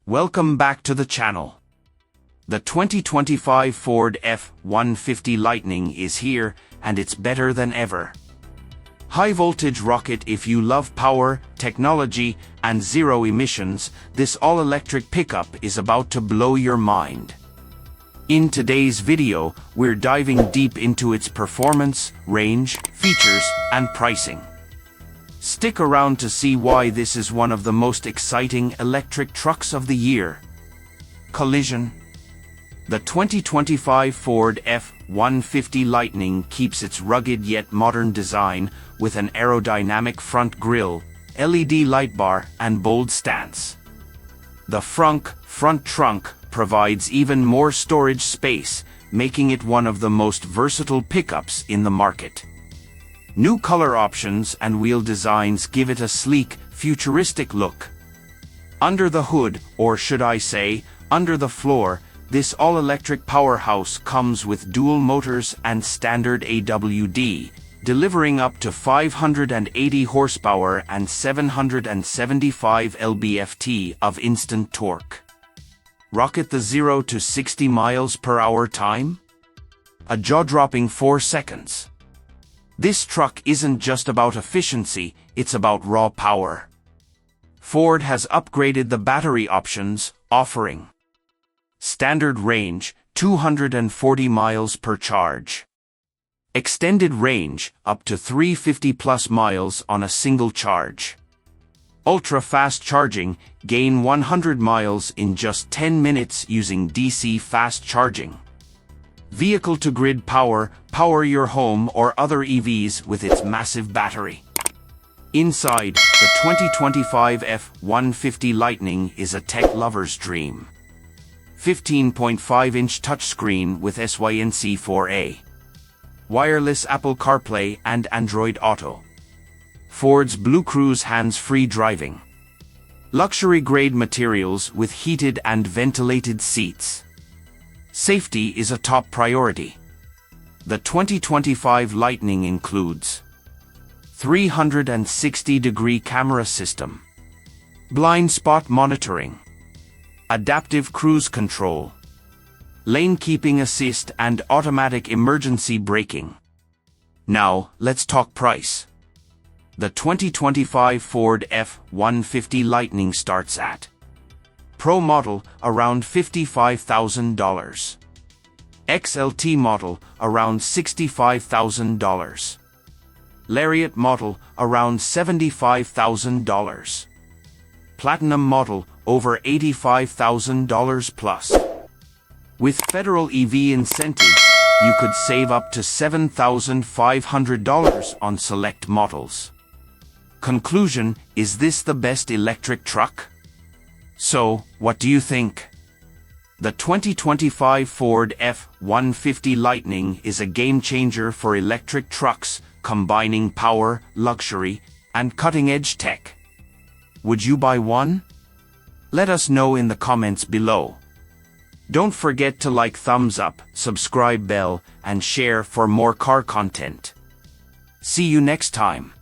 Welcome back to the channel. The 2025 Ford F-150 Lightning is here, and it's better than ever. High-voltage rocket. If you love power, technology, and zero emissions, this all-electric pickup is about to blow your mind. In today's video, we're diving deep into its performance, range, features, and pricing. Stick around to see why this is one of the most exciting electric trucks of the year. Collision. The 2025 Ford F-150 Lightning keeps its rugged yet modern design with an aerodynamic front grille, LED light bar, and bold stance. The front trunk provides even more storage space, making it one of the most versatile pickups in the market. New color options and wheel designs give it a sleek, futuristic look. Under the hood, or should I say, under the floor, this all-electric powerhouse comes with dual motors and standard AWD, delivering up to 580 horsepower and 775 lb-ft of instant torque. Rocket the 0 to 60 miles per hour time? A jaw-dropping 4 seconds. This truck isn't just about efficiency, it's about raw power. Ford has upgraded the battery options, offering standard range, 240 miles per charge. Extended range, up to 350 plus miles on a single charge. Ultra-fast charging, gain 100 miles in just 10 minutes using DC fast charging. Vehicle-to-grid power, power your home or other EVs with its massive battery. Inside, the 2025 F-150 Lightning is a tech lover's dream. 15.5-inch touchscreen with SYNC 4A. Wireless Apple CarPlay and Android Auto. Ford's BlueCruise hands-free driving. Luxury-grade materials with heated and ventilated seats. Safety is a top priority. The 2025 Lightning includes 360-degree camera system, blind spot monitoring, adaptive cruise control, lane keeping assist, and automatic emergency braking. Now, let's talk price. The 2025 Ford F-150 Lightning starts at Pro model, around $55,000. XLT model, around $65,000. Lariat model, around $75,000. Platinum model, over $85,000 plus. With federal EV incentives, you could save up to $7,500 on select models. Conclusion: is this the best electric truck? So, what do you think? The 2025 Ford F-150 Lightning is a game-changer for electric trucks, combining power, luxury, and cutting-edge tech. Would you buy one? Let us know in the comments below. Don't forget to like, thumbs up, subscribe bell, and share for more car content. See you next time.